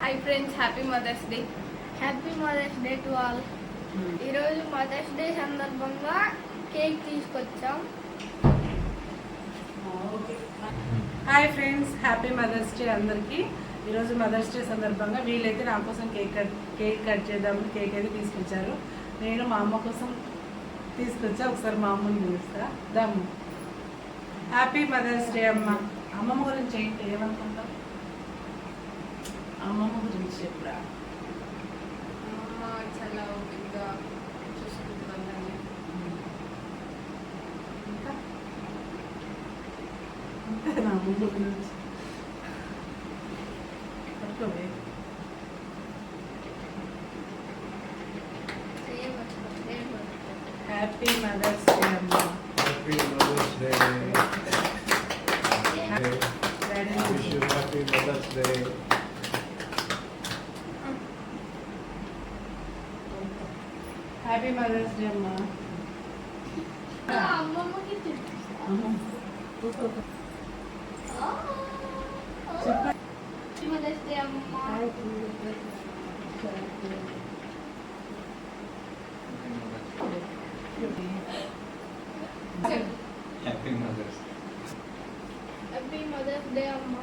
Hi friends, happy mother's day. Happy mother's day to all. ఈరోజు mother's day సందర్భంగా cake తీసుకొచ్చాం. Hi friends, happy mother's day అందరికీ. ఈరోజు mother's day సందర్భంగా వీళ్ళైతే నా కోసం కేక్ కట్ చేద్దామని కేక్ అయితే తీసుకొచ్చారు. నేను మా అమ్మ కోసం తీసుకొచ్చా. ఒకసారి మా అమ్మని పిలుస్తా. దమ్ము. హ్యాపీ మదర్స్ డే అమ్మ. అమ్మమ్మ గురించి ఏంటి ఏమనుకుంటాం? అమ్మమ్మ గురించి చెప్పురా. అమ్మ చాలా ఓపికగా చూసుకుంటుందని. ఇంకా నా అమ్మమ్మ గురించి పట్టుకోవే. హ్యాపీ మదర్స్ డే అమ్మ. Happy Mother's Day. Wish you happy Mother's Day. Happy mother's day అమ్మ. అమ్మమ్మకి మదర్స్ డే అమ్మ. Happy Mother's Day. Happy mother's day అమ్మ.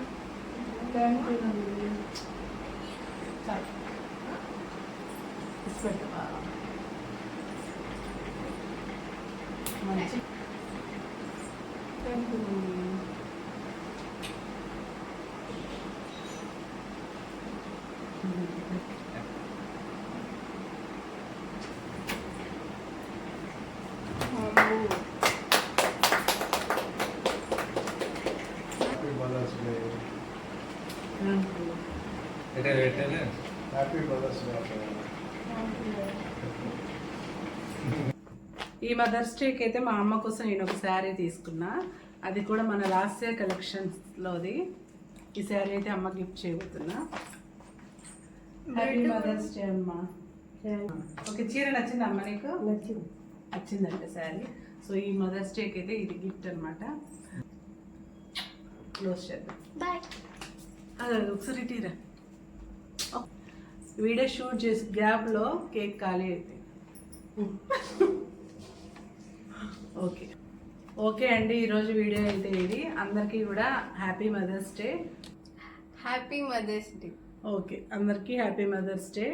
మంచి Happy Mother's Day. Happy Mother's Day. ఈ మదర్స్ డేకి అయితే మా అమ్మ కోసం నేను ఒక శారీ తీసుకున్నా. అది కూడా మన లాస్ట్ ఇయర్ కలెక్షన్స్లోది. ఈ శారీ అయితే అమ్మ గిఫ్ట్ చేయబోతున్నా. హ్యాపీ మదర్స్ డే అమ్మ. ఓకే, చీర నచ్చిందా అమ్మ నీకు? నచ్చిందంటే శారీ. సో ఈ మదర్స్ డేకి అయితే ఇది గిఫ్ట్ అనమాట. క్లోజ్ చేద్దాం. బాయ్. అదే ఒకసారి తీరా. వీడియో షూట్ చేసి గ్యాప్లో కేక్ ఖాళీ అయితే ఓకే ఓకే అండి. ఈరోజు వీడియో అయితే ఇది. అందరికీ కూడా happy mother's day. Happy mother's day. Okay, అందరికీ హ్యాపీ మదర్స్ డే.